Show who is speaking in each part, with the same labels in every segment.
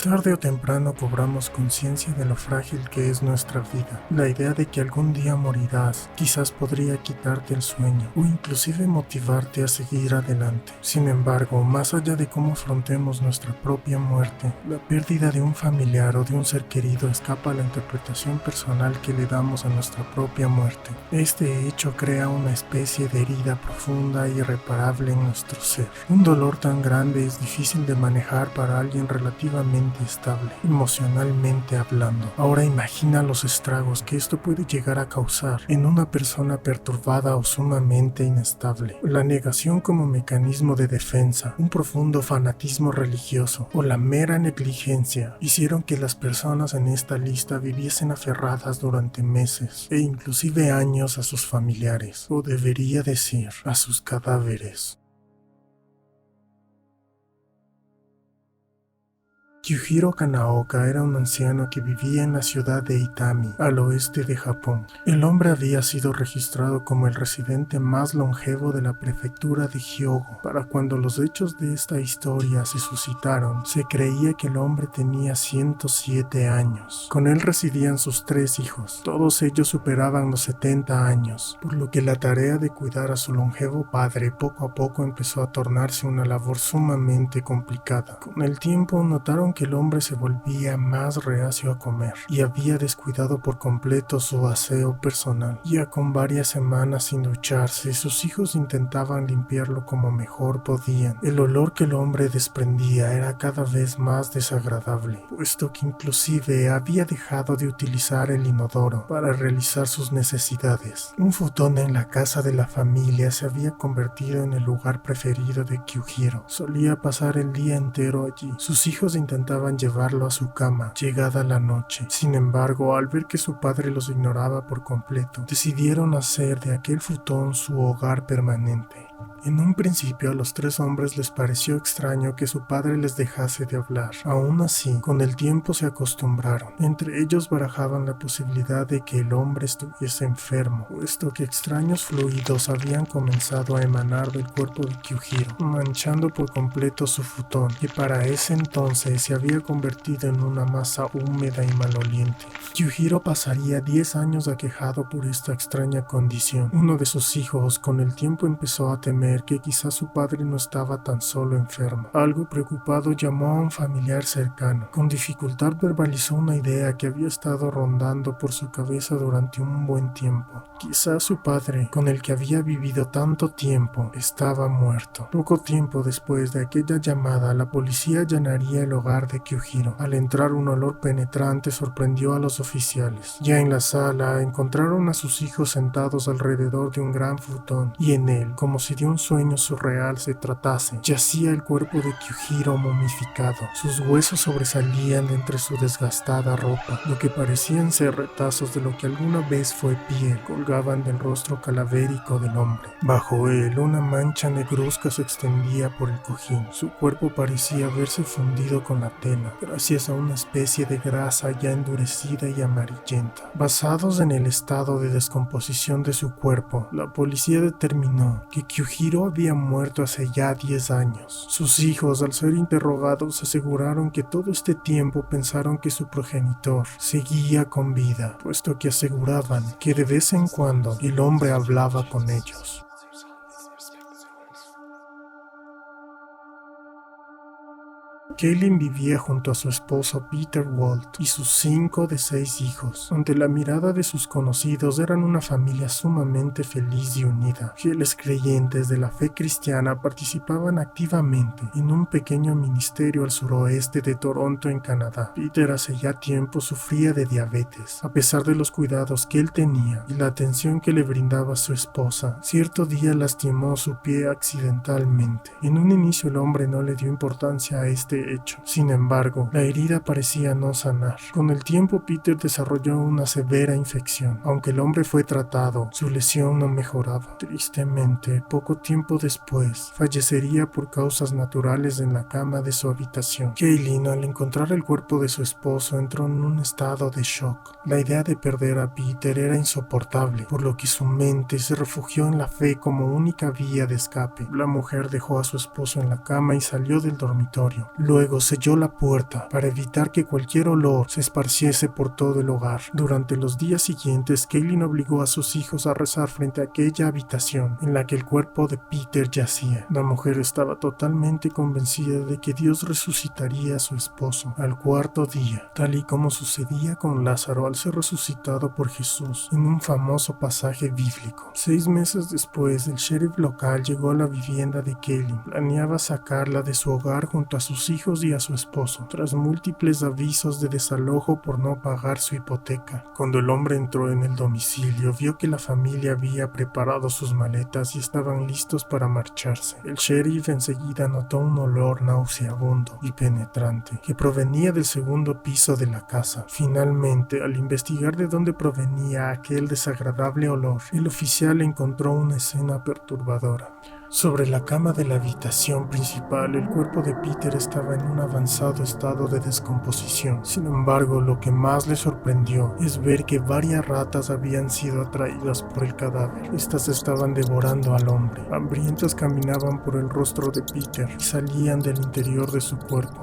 Speaker 1: Tarde o temprano cobramos conciencia de lo frágil que es nuestra vida. La idea de que algún día morirás quizás podría quitarte el sueño o inclusive motivarte a seguir adelante. Sin embargo, más allá de cómo afrontemos nuestra propia muerte, la pérdida de un familiar o de un ser querido escapa a la interpretación personal que le damos a nuestra propia muerte. Este hecho crea una especie de herida profunda e irreparable en nuestro ser. Un dolor tan grande es difícil de manejar para alguien relativamente estable, emocionalmente hablando. Ahora imagina los estragos que esto puede llegar a causar en una persona perturbada o sumamente inestable. La negación como mecanismo de defensa, un profundo fanatismo religioso o la mera negligencia hicieron que las personas en esta lista viviesen aferradas durante meses e inclusive años a sus familiares, o debería decir, a sus cadáveres. Yujiro Kanaoka era un anciano que vivía en la ciudad de Itami, al oeste de Japón. El hombre había sido registrado como el residente más longevo de la prefectura de Hyogo. Para cuando los hechos de esta historia se suscitaron, se creía que el hombre tenía 107 años. Con él residían sus 3 hijos. Todos ellos superaban los 70 años, por lo que la tarea de cuidar a su longevo padre poco a poco empezó a tornarse una labor sumamente complicada. Con el tiempo notaron que el hombre se volvía más reacio a comer y había descuidado por completo su aseo personal. Ya con varias semanas sin ducharse, sus hijos intentaban limpiarlo como mejor podían. El olor que el hombre desprendía era cada vez más desagradable, puesto que inclusive había dejado de utilizar el inodoro para realizar sus necesidades. Un futón en la casa de la familia se había convertido en el lugar preferido de Kyuhiro. Solía pasar el día entero allí. Sus hijos intentaban llevarlo a su cama, llegada la noche. Sin embargo, al ver que su padre los ignoraba por completo, decidieron hacer de aquel futón su hogar permanente. En un principio a los 3 hombres les pareció extraño que su padre les dejase de hablar. Aún así, con el tiempo se acostumbraron. Entre ellos barajaban la posibilidad de que el hombre estuviese enfermo, puesto que extraños fluidos habían comenzado a emanar del cuerpo de Kyuhiro, manchando por completo su futón, que para ese entonces se había convertido en una masa húmeda y maloliente. Kyuhiro pasaría 10 años aquejado por esta extraña condición. Uno de sus hijos con el tiempo empezó a temer que quizás su padre no estaba tan solo enfermo. Algo preocupado llamó a un familiar cercano. Con dificultad verbalizó una idea que había estado rondando por su cabeza durante un buen tiempo. Quizás su padre, con el que había vivido tanto tiempo, estaba muerto. Poco tiempo después de aquella llamada, la policía allanaría el hogar de Kyuhiro. Al entrar, un olor penetrante sorprendió a los oficiales. Ya en la sala, encontraron a sus hijos sentados alrededor de un gran futón, y en él, como si de un sueño surreal se tratase, yacía el cuerpo de Kyuhiro momificado. Sus huesos sobresalían de entre su desgastada ropa. Lo que parecían ser retazos de lo que alguna vez fue piel colgaban del rostro calavérico del hombre. Bajo él, una mancha negruzca se extendía por el cojín. Su cuerpo parecía haberse fundido con la tela, gracias a una especie de grasa ya endurecida y amarillenta. Basados en el estado de descomposición de su cuerpo, la policía determinó que Kyuhiro había muerto hace ya 10 años. Sus hijos, al ser interrogados, aseguraron que todo este tiempo pensaron que su progenitor seguía con vida, puesto que aseguraban que de vez en cuando el hombre hablaba con ellos. Kaylin vivía junto a su esposo Peter Walt y sus 5 de 6 hijos. Ante la mirada de sus conocidos, eran una familia sumamente feliz y unida. Fieles creyentes de la fe cristiana participaban activamente en un pequeño ministerio al suroeste de Toronto, en Canadá. Peter hace ya tiempo sufría de diabetes. A pesar de los cuidados que él tenía y la atención que le brindaba su esposa, cierto día lastimó su pie accidentalmente. En un inicio el hombre no le dio importancia a este hecho. Sin embargo, la herida parecía no sanar. Con el tiempo, Peter desarrolló una severa infección. Aunque el hombre fue tratado, su lesión no mejoraba. Tristemente, poco tiempo después, fallecería por causas naturales en la cama de su habitación. Kaylin, al encontrar el cuerpo de su esposo, entró en un estado de shock. La idea de perder a Peter Peter era insoportable, por lo que su mente se refugió en la fe como única vía de escape. La mujer dejó a su esposo en la cama y salió del dormitorio. Luego selló la puerta para evitar que cualquier olor se esparciese por todo el hogar. Durante los días siguientes, Kaylin obligó a sus hijos a rezar frente a aquella habitación en la que el cuerpo de Peter yacía. La mujer estaba totalmente convencida de que Dios resucitaría a su esposo al cuarto día, tal y como sucedía con Lázaro al ser resucitado por Jesús en un famoso pasaje bíblico. 6 meses después, el sheriff local llegó a la vivienda de Kaylin. Planeaba sacarla de su hogar junto a sus hijos y a su esposo, tras múltiples avisos de desalojo por no pagar su hipoteca. Cuando el hombre entró en el domicilio, vio que la familia había preparado sus maletas y estaban listos para marcharse. El sheriff enseguida notó un olor nauseabundo y penetrante que provenía del segundo piso de la casa. Finalmente, al investigar de dónde provenía aquel desagradable olor, el oficial encontró una escena perturbadora. Sobre la cama de la habitación principal, el cuerpo de Peter estaba en un avanzado estado de descomposición. Sin embargo, lo que más le sorprendió es ver que varias ratas habían sido atraídas por el cadáver. Estas estaban devorando al hombre. Hambrientas caminaban por el rostro de Peter y salían del interior de su cuerpo.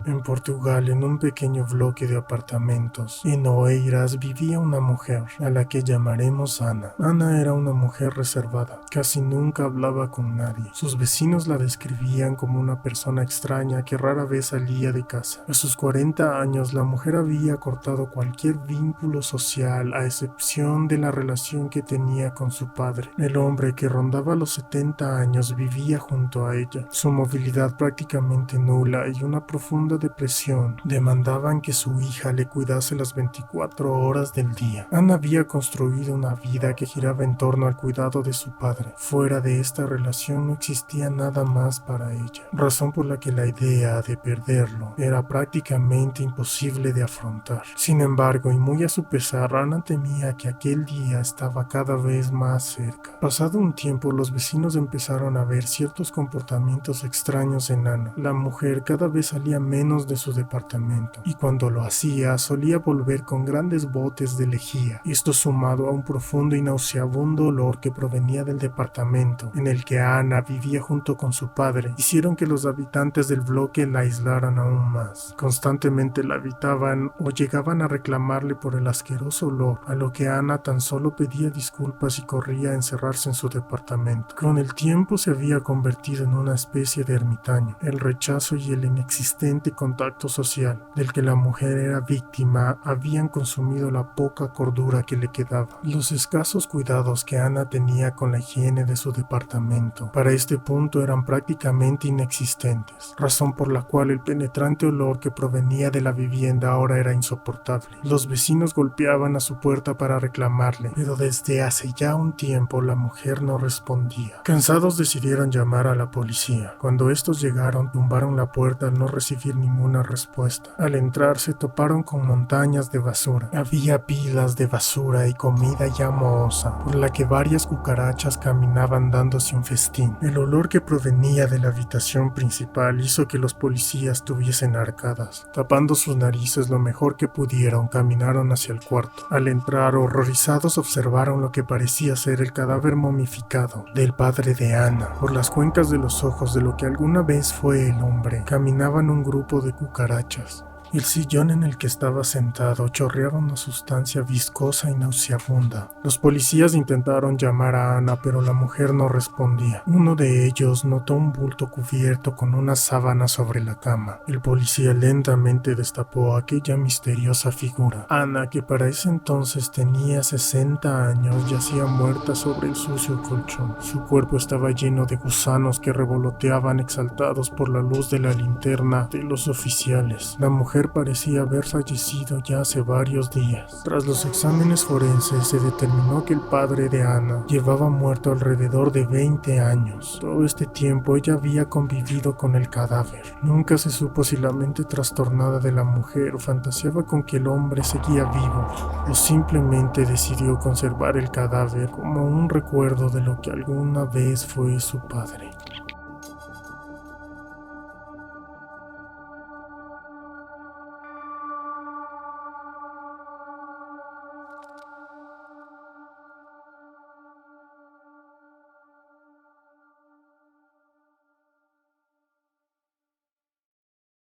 Speaker 1: En Portugal, en un pequeño bloque de apartamentos, en Oeiras, vivía una mujer, a la que llamaremos Ana. Ana era una mujer reservada, casi nunca hablaba con nadie. Sus vecinos la describían como una persona extraña que rara vez salía de casa. A sus 40 años, la mujer había cortado cualquier vínculo social, a excepción de la relación que tenía con su padre. El hombre, que rondaba los 70 años, vivía junto a ella. Su movilidad prácticamente nula y una profunda depresión demandaban que su hija le cuidase las 24 horas del día. Ana había construido una vida que giraba en torno al cuidado de su padre. Fuera de esta relación no existía nada más para ella, razón por la que la idea de perderlo era prácticamente imposible de afrontar. Sin embargo, y muy a su pesar, Ana temía que aquel día estaba cada vez más cerca. Pasado un tiempo, los vecinos empezaron a ver ciertos comportamientos extraños en Ana. La mujer cada vez salía menos de su departamento, y cuando lo hacía solía volver con grandes botes de lejía. Esto, sumado a un profundo y nauseabundo olor que provenía del departamento en el que Ana vivía junto con su padre, hicieron que los habitantes del bloque la aislaran aún más. Constantemente la habitaban o llegaban a reclamarle por el asqueroso olor, a lo que Ana tan solo pedía disculpas y corría a encerrarse en su departamento. Con el tiempo se había convertido en una especie de ermitaño. El rechazo y el inexistente contacto social del que la mujer era víctima habían consumido la poca cordura que le quedaba. Los escasos cuidados que Ana tenía con la higiene de su departamento para este punto eran prácticamente inexistentes, razón por la cual el penetrante olor que provenía de la vivienda ahora era insoportable. Los vecinos golpeaban a su puerta para reclamarle, pero desde hace ya un tiempo la mujer no respondía. Cansados, decidieron llamar a la policía. Cuando estos llegaron, tumbaron la puerta al no recibir ninguna respuesta. Al entrar se toparon con montañas de basura. Había pilas de basura y comida ya mohosa, por la que varias cucarachas caminaban dándose un festín. El olor que provenía de la habitación principal hizo que los policías tuviesen arcadas. Tapando sus narices lo mejor que pudieron, caminaron hacia el cuarto. Al entrar, horrorizados, observaron lo que parecía ser el cadáver momificado del padre de Ana. Por las cuencas de los ojos de lo que alguna vez fue el hombre, caminaban un grupo de cucarachas. El sillón en el que estaba sentado chorreaba una sustancia viscosa y nauseabunda. Los policías intentaron llamar a Ana, pero la mujer no respondía. Uno de ellos notó un bulto cubierto con una sábana sobre la cama. El policía lentamente destapó aquella misteriosa figura. Ana, que para ese entonces tenía 60 años, yacía muerta sobre el sucio colchón. Su cuerpo estaba lleno de gusanos que revoloteaban exaltados por la luz de la linterna de los oficiales. La mujer parecía haber fallecido ya hace varios días. Tras los exámenes forenses se determinó que el padre de Ana llevaba muerto alrededor de 20 años. Todo este tiempo ella había convivido con el cadáver. Nunca se supo si la mente trastornada de la mujer fantaseaba con que el hombre seguía vivo o simplemente decidió conservar el cadáver como un recuerdo de lo que alguna vez fue su padre.